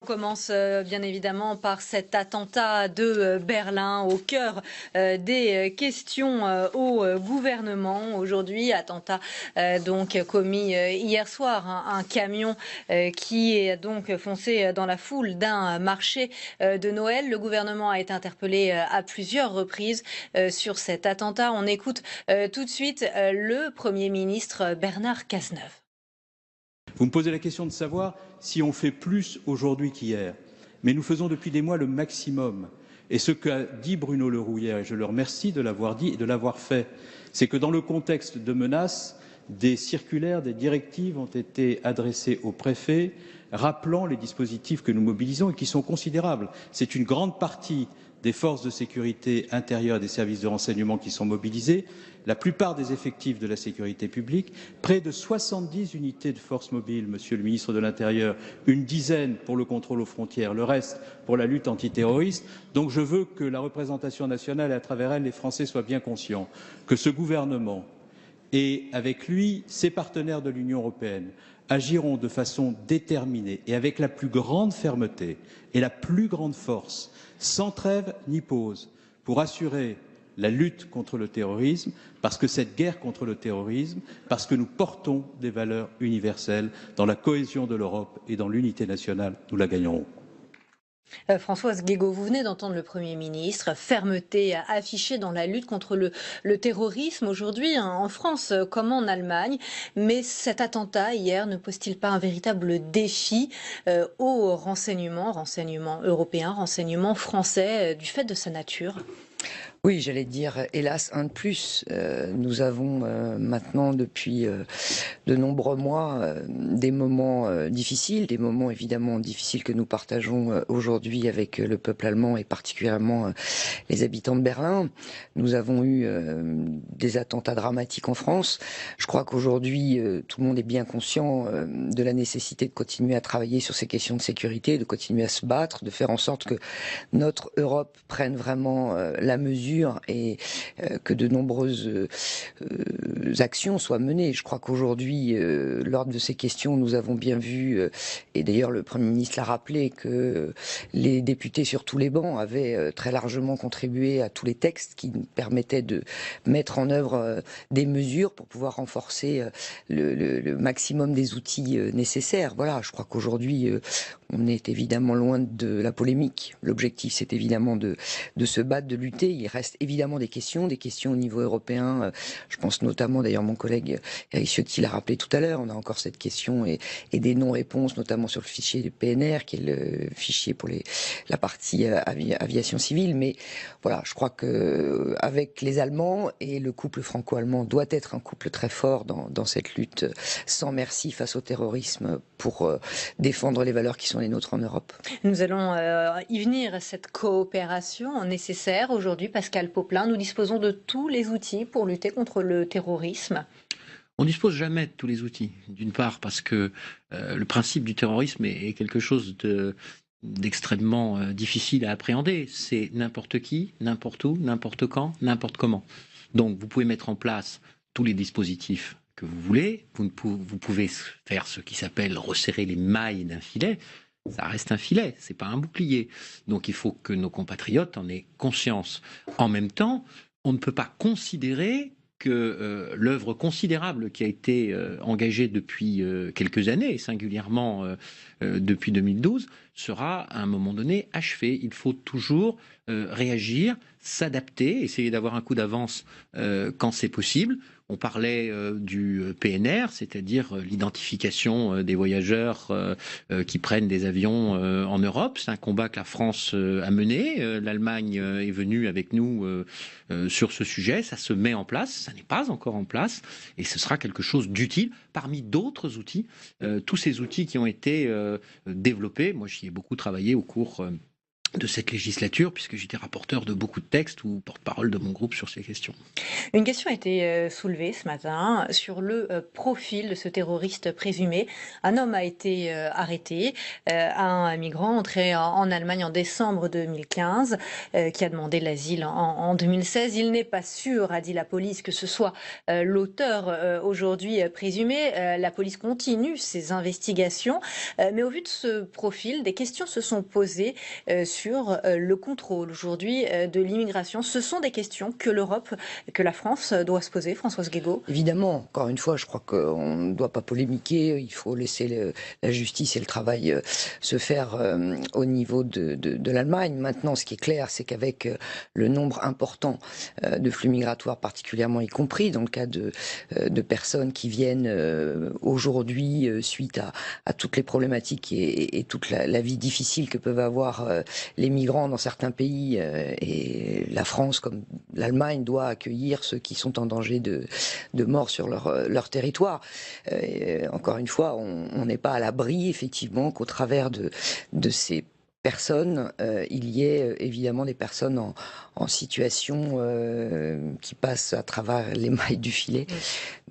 On commence bien évidemment par cet attentat de Berlin au cœur des questions au gouvernement aujourd'hui. Attentat donc commis hier soir, un camion qui est donc foncé dans la foule d'un marché de Noël. Le gouvernement a été interpellé à plusieurs reprises sur cet attentat. On écoute tout de suite le Premier ministre Bernard Cazeneuve. Vous me posez la question de savoir si on fait plus aujourd'hui qu'hier. Mais nous faisons depuis des mois le maximum. Et ce qu'a dit Bruno Le Roux hier, et je le remercie de l'avoir dit et de l'avoir fait, c'est que dans le contexte de menaces, des circulaires, des directives ont été adressées aux préfets, rappelant les dispositifs que nous mobilisons et qui sont considérables. C'est une grande partie des forces de sécurité intérieure et des services de renseignement qui sont mobilisés, la plupart des effectifs de la sécurité publique, près de 70 unités de forces mobiles, Monsieur le ministre de l'Intérieur, une dizaine pour le contrôle aux frontières, le reste pour la lutte antiterroriste. Donc je veux que la représentation nationale et à travers elle les Français soient bien conscients que ce gouvernement et avec lui ses partenaires de l'Union européenne agiront de façon déterminée et avec la plus grande fermeté et la plus grande force, sans trêve ni pause, pour assurer la lutte contre le terrorisme, parce que cette guerre contre le terrorisme, parce que nous portons des valeurs universelles dans la cohésion de l'Europe et dans l'unité nationale, nous la gagnerons. Françoise Guégaud, vous venez d'entendre le Premier ministre, fermeté affichée dans la lutte contre le terrorisme aujourd'hui en France comme en Allemagne. Mais cet attentat hier ne pose-t-il pas un véritable défi aux renseignements européens, renseignements français, du fait de sa nature ? Oui, j'allais dire, hélas, un de plus. Nous avons maintenant, depuis de nombreux mois, des moments difficiles, des moments évidemment difficiles que nous partageons aujourd'hui avec le peuple allemand et particulièrement les habitants de Berlin. Nous avons eu des attentats dramatiques en France. Je crois qu'aujourd'hui, tout le monde est bien conscient de la nécessité de continuer à travailler sur ces questions de sécurité, de continuer à se battre, de faire en sorte que notre Europe prenne vraiment la mesure et que de nombreuses actions soient menées. Je crois qu'aujourd'hui, lors de ces questions, nous avons bien vu, et d'ailleurs le Premier ministre l'a rappelé, que les députés sur tous les bancs avaient très largement contribué à tous les textes qui permettaient de mettre en œuvre des mesures pour pouvoir renforcer le maximum des outils nécessaires. Voilà, je crois qu'aujourd'hui, on est évidemment loin de la polémique. L'objectif, c'est évidemment de se battre, de lutter. Il reste évidemment des questions au niveau européen. Je pense notamment, d'ailleurs, mon collègue Eric Ciotti l'a rappelé tout à l'heure, on a encore cette question et des non-réponses, notamment sur le fichier du PNR, qui est le fichier pour la partie aviation civile. Mais voilà, je crois que avec les Allemands et le couple franco-allemand doit être un couple très fort dans cette lutte sans merci face au terrorisme pour défendre les valeurs qui sont les nôtres en Europe. Nous allons y venir à cette coopération nécessaire aujourd'hui. Pascal Popelin, nous disposons de tous les outils pour lutter contre le terrorisme. On ne dispose jamais de tous les outils. D'une part parce que le principe du terrorisme est quelque chose d'extrêmement difficile à appréhender. C'est n'importe qui, n'importe où, n'importe quand, n'importe comment. Donc vous pouvez mettre en place tous les dispositifs que vous voulez. Vous pouvez faire ce qui s'appelle resserrer les mailles d'un filet. Ça reste un filet, c'est pas un bouclier. Donc il faut que nos compatriotes en aient conscience. En même temps, on ne peut pas considérer que l'œuvre considérable qui a été engagée depuis quelques années, et singulièrement depuis 2012, sera à un moment donné achevée. Il faut toujours réagir, s'adapter, essayer d'avoir un coup d'avance quand c'est possible. On parlait du PNR, c'est-à-dire l'identification des voyageurs qui prennent des avions en Europe. C'est un combat que la France a mené. L'Allemagne est venue avec nous sur ce sujet. Ça se met en place. Ça n'est pas encore en place. Et ce sera quelque chose d'utile parmi d'autres outils. Tous ces outils qui ont été développés. Moi, j'y ai beaucoup travaillé au cours cette législature, puisque j'étais rapporteur de beaucoup de textes ou porte-parole de mon groupe sur ces questions. Une question a été soulevée ce matin sur le profil de ce terroriste présumé. Un homme a été arrêté, un migrant entré en Allemagne en décembre 2015, qui a demandé l'asile en 2016. Il n'est pas sûr, a dit la police, que ce soit l'auteur aujourd'hui présumé. La police continue ses investigations, mais au vu de ce profil, des questions se sont posées sur le contrôle aujourd'hui de l'immigration. Ce sont des questions que l'Europe, que la France doit se poser, Françoise Guégaud. Évidemment, encore une fois, je crois qu'on ne doit pas polémiquer, il faut laisser la justice et le travail se faire au niveau de l'Allemagne. Maintenant, ce qui est clair, c'est qu'avec le nombre important de flux migratoires, particulièrement y compris dans le cas de personnes qui viennent aujourd'hui suite à toutes les problématiques et toute la vie difficile que peuvent avoir les migrants dans certains pays, et la France comme l'Allemagne doit accueillir ceux qui sont en danger de mort sur leur territoire. Encore une fois, on n'est pas à l'abri, effectivement, qu'au travers de ces personnes, il y ait évidemment des personnes en situation qui passent à travers les mailles du filet,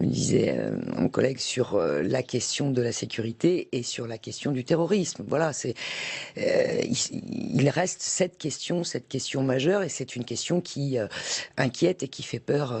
me disait mon collègue, sur la question de la sécurité et sur la question du terrorisme. Voilà, il reste cette question majeure, et c'est une question qui inquiète et qui fait peur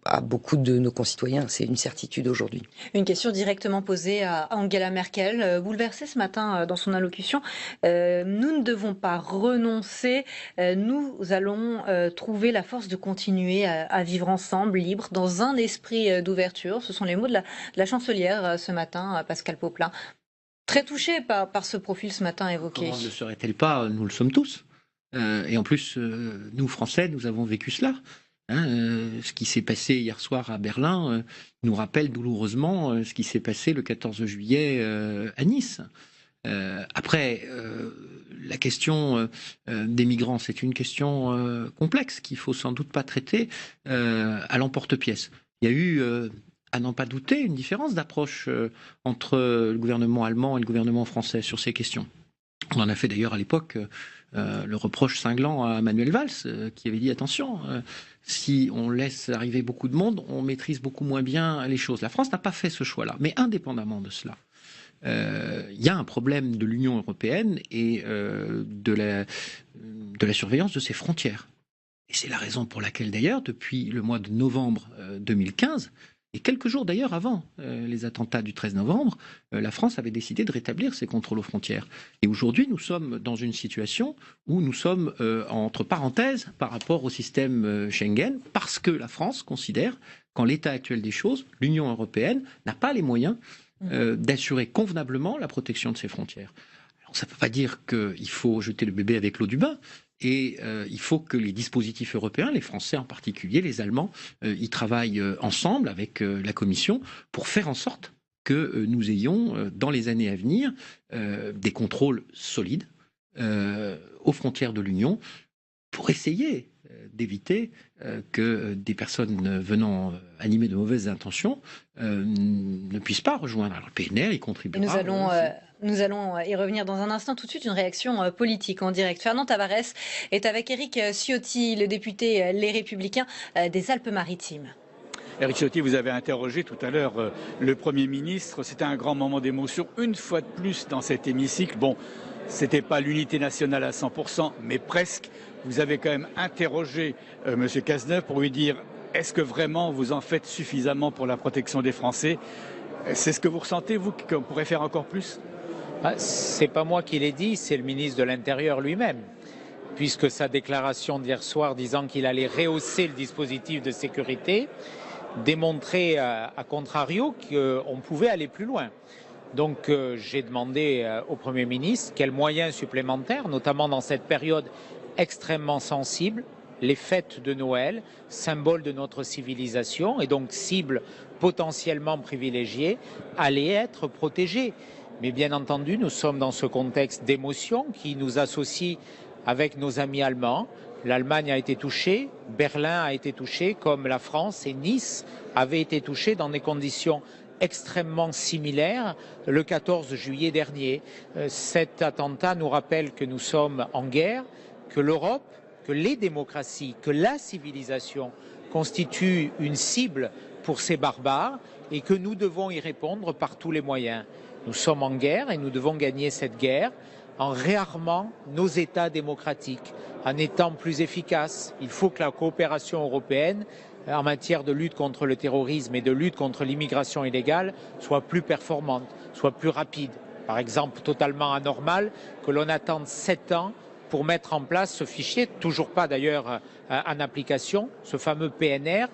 à beaucoup de nos concitoyens. C'est une certitude aujourd'hui. Une question directement posée à Angela Merkel, bouleversée ce matin dans son allocution. Nous ne devons pas renoncer, nous allons trouver la force de continuer à vivre ensemble, libres, dans un esprit d'ouverture. Ce sont les mots de la chancelière ce matin, Pascal Popelin. Très touchée par ce profil ce matin évoqué. Comment ne serait-elle pas? Nous le sommes tous. Et en plus, nous, Français, nous avons vécu cela. Ce qui s'est passé hier soir à Berlin nous rappelle douloureusement ce qui s'est passé le 14 juillet à Nice. Après, la question des migrants, c'est une question complexe qu'il faut sans doute pas traiter à l'emporte-pièce. Il y a eu, à n'en pas douter, une différence d'approche entre le gouvernement allemand et le gouvernement français sur ces questions. On en a fait d'ailleurs à l'époque le reproche cinglant à Manuel Valls, qui avait dit attention, si on laisse arriver beaucoup de monde, on maîtrise beaucoup moins bien les choses. La France n'a pas fait ce choix-là, mais indépendamment de cela, il y a un problème de l'Union européenne et de la surveillance de ses frontières. Et c'est la raison pour laquelle d'ailleurs, depuis le mois de novembre 2015, et quelques jours d'ailleurs avant les attentats du 13 novembre, la France avait décidé de rétablir ses contrôles aux frontières. Et aujourd'hui, nous sommes dans une situation où nous sommes entre parenthèses par rapport au système Schengen, parce que la France considère qu'en l'état actuel des choses, l'Union européenne n'a pas les moyens d'assurer convenablement la protection de ses frontières. Alors, ça ne veut pas dire qu'il faut jeter le bébé avec l'eau du bain. Et il faut que les dispositifs européens, les Français en particulier, les Allemands, y travaillent ensemble avec la Commission pour faire en sorte que nous ayons, dans les années à venir, des contrôles solides aux frontières de l'Union pour essayer d'éviter que des personnes venant animées de mauvaises intentions ne puissent pas rejoindre. Alors, le PNR y contribuera. Nous allons y revenir dans un instant. Tout de suite, une réaction politique en direct. Fernand Tavares est avec Éric Ciotti, le député Les Républicains des Alpes-Maritimes. Éric Ciotti, vous avez interrogé tout à l'heure le Premier ministre. C'était un grand moment d'émotion, une fois de plus dans cet hémicycle. Bon, c'était pas l'unité nationale à 100%, mais presque. Vous avez quand même interrogé M. Cazeneuve pour lui dire « Est-ce que vraiment vous en faites suffisamment pour la protection des Français ?» C'est ce que vous ressentez, vous, qu'on pourrait faire encore plus ? C'est pas moi qui l'ai dit, c'est le ministre de l'Intérieur lui-même, puisque sa déclaration d'hier soir disant qu'il allait rehausser le dispositif de sécurité démontrait à contrario qu'on pouvait aller plus loin. Donc j'ai demandé au Premier ministre quels moyens supplémentaires, notamment dans cette période extrêmement sensible, les fêtes de Noël, symbole de notre civilisation et donc cible potentiellement privilégiée, allaient être protégées. Mais bien entendu, nous sommes dans ce contexte d'émotion qui nous associe avec nos amis allemands. L'Allemagne a été touchée, Berlin a été touchée, comme la France et Nice avaient été touchées dans des conditions extrêmement similaire le 14 juillet dernier. Cet attentat nous rappelle que nous sommes en guerre, que l'Europe, que les démocraties, que la civilisation constituent une cible pour ces barbares et que nous devons y répondre par tous les moyens. Nous sommes en guerre et nous devons gagner cette guerre en réarmant nos États démocratiques, en étant plus efficaces. Il faut que la coopération européenne en matière de lutte contre le terrorisme et de lutte contre l'immigration illégale soit plus performante, soit plus rapide. Par exemple, totalement anormal que l'on attende 7 ans pour mettre en place ce fichier, toujours pas d'ailleurs en application, ce fameux PNR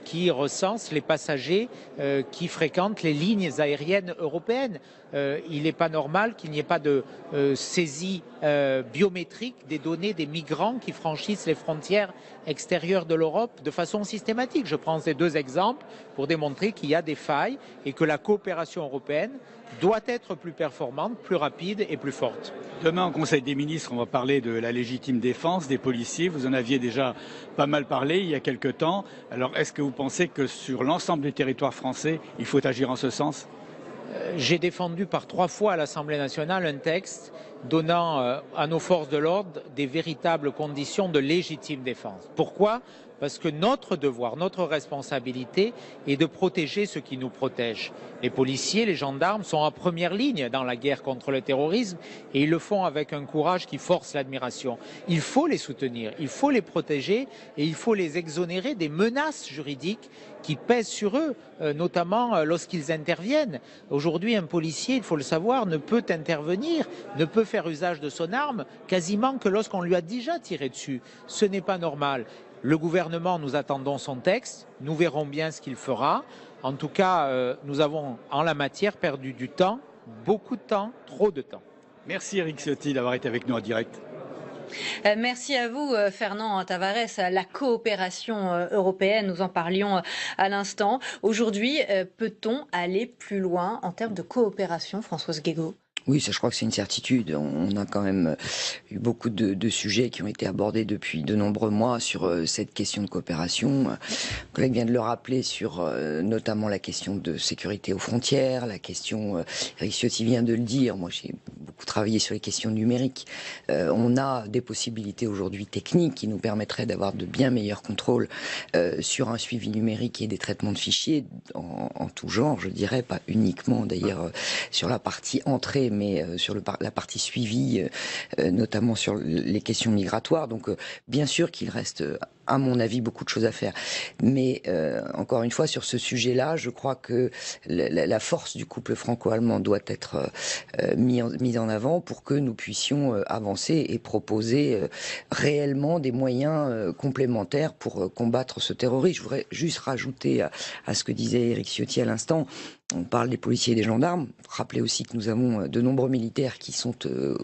qui recense les passagers qui fréquentent les lignes aériennes européennes. Il n'est pas normal qu'il n'y ait pas de saisie biométrique des données des migrants qui franchissent les frontières extérieures de l'Europe de façon systématique. Je prends ces 2 exemples pour démontrer qu'il y a des failles et que la coopération européenne doit être plus performante, plus rapide et plus forte. Demain, au Conseil des ministres, on va parler de la légitime défense des policiers. Vous en aviez déjà pas mal parlé il y a quelque temps. Alors, est-ce que vous pensez que sur l'ensemble du territoire français, il faut agir en ce sens ? J'ai défendu par 3 fois à l'Assemblée nationale un texte donnant à nos forces de l'ordre des véritables conditions de légitime défense. Pourquoi ? Parce que notre devoir, notre responsabilité est de protéger ceux qui nous protègent. Les policiers, les gendarmes sont en première ligne dans la guerre contre le terrorisme et ils le font avec un courage qui force l'admiration. Il faut les soutenir, il faut les protéger et il faut les exonérer des menaces juridiques qui pèsent sur eux, notamment lorsqu'ils interviennent. Aujourd'hui, un policier, il faut le savoir, ne peut intervenir, ne peut faire usage de son arme quasiment que lorsqu'on lui a déjà tiré dessus. Ce n'est pas normal. Le gouvernement, nous attendons son texte, nous verrons bien ce qu'il fera. En tout cas, nous avons en la matière perdu du temps, beaucoup de temps, trop de temps. Merci Éric Ciotti d'avoir été avec nous en direct. Merci à vous, Fernand Tavares. La coopération européenne, nous en parlions à l'instant. Aujourd'hui, peut-on aller plus loin en termes de coopération, Françoise Guégaud ? Oui, ça, je crois que c'est une certitude. On a quand même eu beaucoup de sujets qui ont été abordés depuis de nombreux mois sur cette question de coopération. Le collègue vient de le rappeler sur notamment la question de sécurité aux frontières, la question, Éric Ciotti vient de le dire, moi j'ai beaucoup travaillé sur les questions numériques. On a des possibilités aujourd'hui techniques qui nous permettraient d'avoir de bien meilleurs contrôles sur un suivi numérique et des traitements de fichiers en tout genre, je dirais, pas uniquement d'ailleurs sur la partie entrée, mais sur la partie suivie, notamment sur les questions migratoires. Donc, bien sûr qu'il reste, à mon avis, beaucoup de choses à faire. Mais, encore une fois, sur ce sujet-là, je crois que la force du couple franco-allemand doit être mise en avant pour que nous puissions avancer et proposer réellement des moyens complémentaires pour combattre ce terrorisme. Je voudrais juste rajouter à ce que disait Éric Ciotti à l'instant. On parle des policiers et des gendarmes. Rappelez aussi que nous avons de nombreux militaires qui sont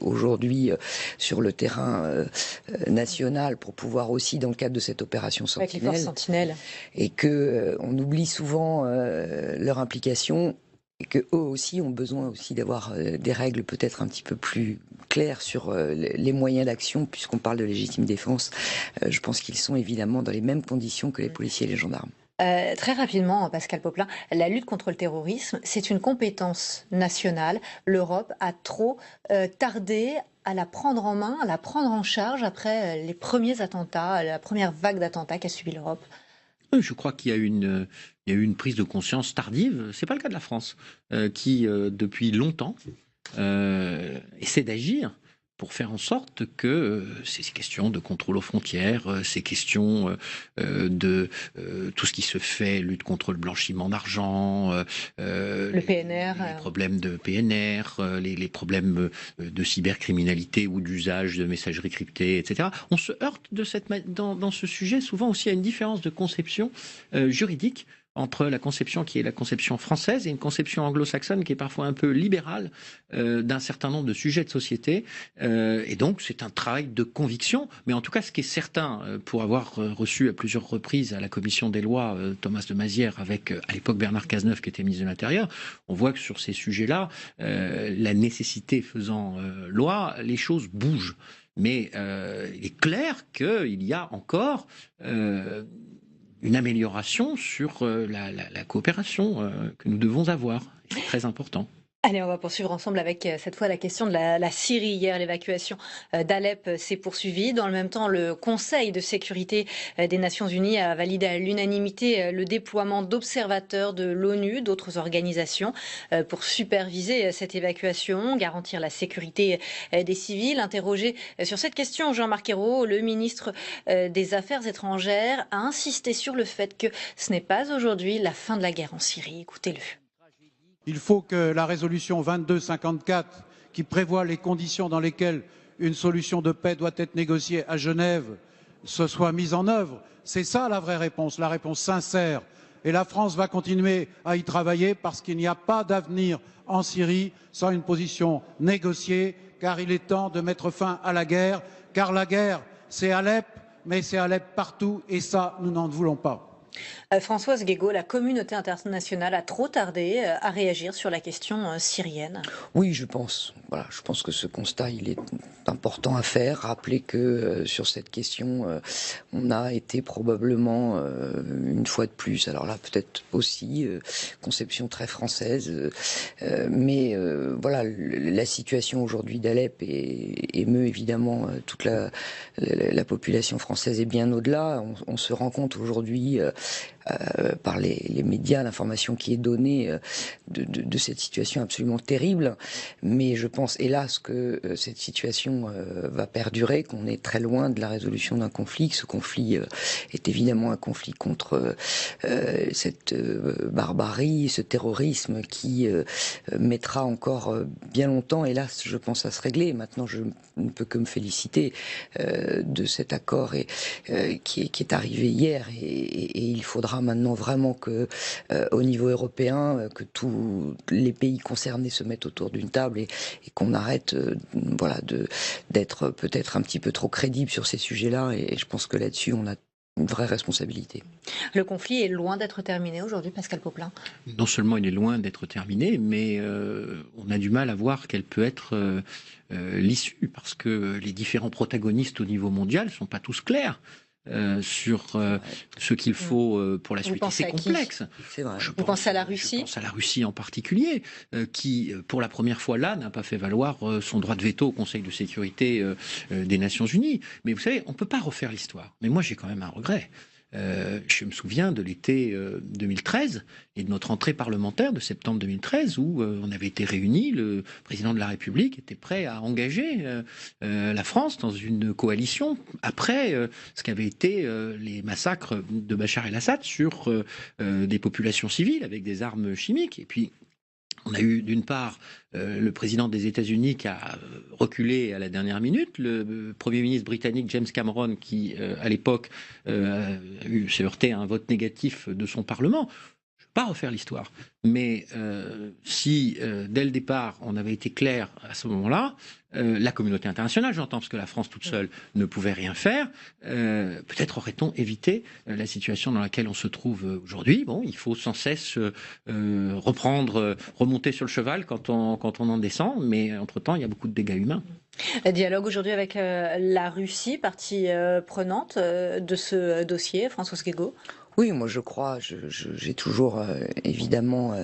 aujourd'hui sur le terrain national pour pouvoir aussi, dans le cadre de cette opération Sentinelle, avec les forces Sentinelles, et que on oublie souvent leur implication et que eux aussi ont besoin aussi d'avoir des règles peut-être un petit peu plus claires sur les moyens d'action, puisqu'on parle de légitime défense. Je pense qu'ils sont évidemment dans les mêmes conditions que les policiers et les gendarmes. Très rapidement, Pascal Popelin, la lutte contre le terrorisme, c'est une compétence nationale. L'Europe a trop tardé à la prendre en main, à la prendre en charge après les premiers attentats, la première vague d'attentats qu'a subi l'Europe. Je crois qu'il y a eu une prise de conscience tardive. C'est pas le cas de la France, qui depuis longtemps essaie d'agir pour faire en sorte que ces questions de contrôle aux frontières, ces questions de tout ce qui se fait, lutte contre le blanchiment d'argent, le PNR, les problèmes de PNR, les problèmes de cybercriminalité ou d'usage de messagerie cryptée, etc. On se heurte dans ce sujet souvent aussi à une différence de conception juridique entre la conception qui est la conception française et une conception anglo-saxonne qui est parfois un peu libérale d'un certain nombre de sujets de société. Et donc, c'est un travail de conviction. Mais en tout cas, ce qui est certain, pour avoir reçu à plusieurs reprises à la commission des lois Thomas de Maizière avec, à l'époque, Bernard Cazeneuve qui était ministre de l'Intérieur, on voit que sur ces sujets-là, la nécessité faisant loi, les choses bougent. Mais il est clair qu'il y a encore une amélioration sur la coopération que nous devons avoir. C'est très important. Allez, on va poursuivre ensemble avec cette fois la question de la Syrie. Hier, l'évacuation d'Alep s'est poursuivie. Dans le même temps, le Conseil de sécurité des Nations Unies a validé à l'unanimité le déploiement d'observateurs de l'ONU, d'autres organisations, pour superviser cette évacuation, garantir la sécurité des civils. Interrogé sur cette question, Jean-Marc Ayrault, le ministre des Affaires étrangères, a insisté sur le fait que ce n'est pas aujourd'hui la fin de la guerre en Syrie. Écoutez-le. Il faut que la résolution 2254, qui prévoit les conditions dans lesquelles une solution de paix doit être négociée à Genève, se soit mise en œuvre. C'est ça la vraie réponse, la réponse sincère. Et la France va continuer à y travailler parce qu'il n'y a pas d'avenir en Syrie sans une position négociée, car il est temps de mettre fin à la guerre, car la guerre, c'est Alep, mais c'est Alep partout, et ça, nous n'en voulons pas. Françoise Guégaud, la communauté internationale a trop tardé à réagir sur la question syrienne. Oui, je pense. Voilà, je pense que ce constat, il est important à faire. Rappeler que sur cette question, on a été probablement une fois de plus. Alors là, peut-être aussi conception très française, mais voilà, la situation aujourd'hui d'Alep émeut évidemment toute la population française et bien au-delà. On se rend compte aujourd'hui par les médias, l'information qui est donnée de cette situation absolument terrible. Mais je pense, hélas, que cette situation va perdurer, qu'on est très loin de la résolution d'un conflit, que ce conflit est évidemment un conflit contre cette barbarie, ce terrorisme qui mettra encore bien longtemps, hélas, je pense, à se régler. Maintenant, je ne peux que me féliciter de cet accord qui est arrivé hier et il faudra maintenant vraiment que, au niveau européen, que tous les pays concernés se mettent autour d'une table et qu'on arrête, voilà, d'être peut-être un petit peu trop crédible sur ces sujets-là. Et je pense que là-dessus, on a une vraie responsabilité. Le conflit est loin d'être terminé aujourd'hui, Pascal Popelin. Non seulement il est loin d'être terminé, mais on a du mal à voir quelle peut être l'issue, parce que les différents protagonistes au niveau mondial ne sont pas tous clairs. Sur ce qu'il faut pour la suite. C'est complexe. Vous pensez à la Russie ? Je pense à la Russie en particulier, qui, pour la première fois là, n'a pas fait valoir son droit de veto au Conseil de sécurité des Nations Unies. Mais vous savez, on ne peut pas refaire l'histoire. Mais moi, j'ai quand même un regret. Je me souviens de l'été 2013 et de notre entrée parlementaire de septembre 2013 où on avait été réunis, le président de la République était prêt à engager la France dans une coalition après ce qu'avaient été les massacres de Bachar el-Assad sur des populations civiles avec des armes chimiques. Et puis on a eu d'une part le président des États-Unis qui a reculé à la dernière minute, le Premier ministre britannique James Cameron qui à l'époque s'est heurté à un vote négatif de son Parlement. Je ne vais pas refaire l'histoire, mais si dès le départ on avait été clair à ce moment-là, la communauté internationale, j'entends, parce que la France toute seule ne pouvait rien faire, peut-être aurait-on évité la situation dans laquelle on se trouve aujourd'hui. Bon, il faut sans cesse remonter sur le cheval quand on en descend, mais entre-temps, il y a beaucoup de dégâts humains. Dialogue aujourd'hui avec la Russie, partie prenante de ce dossier, Françoise Guégaud. Oui, moi je crois, j'ai toujours évidemment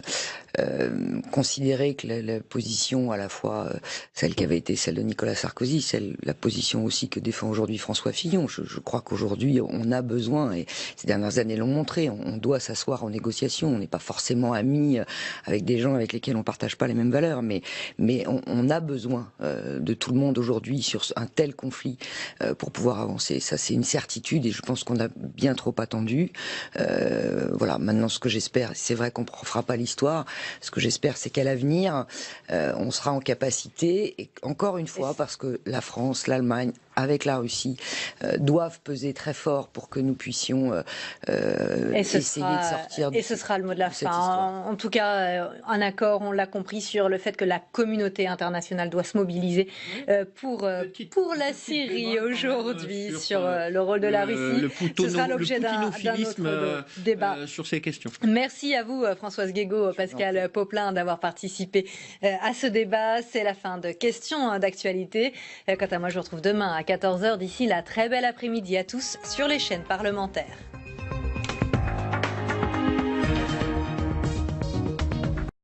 considéré que la position à la fois celle qui avait été celle de Nicolas Sarkozy, la position aussi que défend aujourd'hui François Fillon. Je crois qu'aujourd'hui on a besoin, et ces dernières années l'ont montré, on doit s'asseoir en négociation. On n'est pas forcément amis avec des gens avec lesquels on partage pas les mêmes valeurs, mais on a besoin de tout le monde aujourd'hui sur un tel conflit pour pouvoir avancer. Ça c'est une certitude et je pense qu'on a bien trop attendu. Voilà, maintenant ce que j'espère, c'est vrai qu'on ne refera pas l'histoire, ce que j'espère c'est qu'à l'avenir on sera en capacité, et encore une fois parce que la France, l'Allemagne avec la Russie doivent peser très fort pour que nous puissions essayer de sortir de ce sera le mot de la fin. En tout cas, un accord, on l'a compris, sur le fait que la communauté internationale doit se mobiliser pour la Syrie aujourd'hui, sur le rôle de la Russie. Ce sera l'objet d'un autre débat sur ces questions. Merci à vous, Françoise Guégaud, Pascal Popelin, d'avoir participé à ce débat. C'est la fin de Questions d'actualité. Quant à moi, je vous retrouve demain à 14h. D'ici là, très bel après-midi à tous sur les chaînes parlementaires.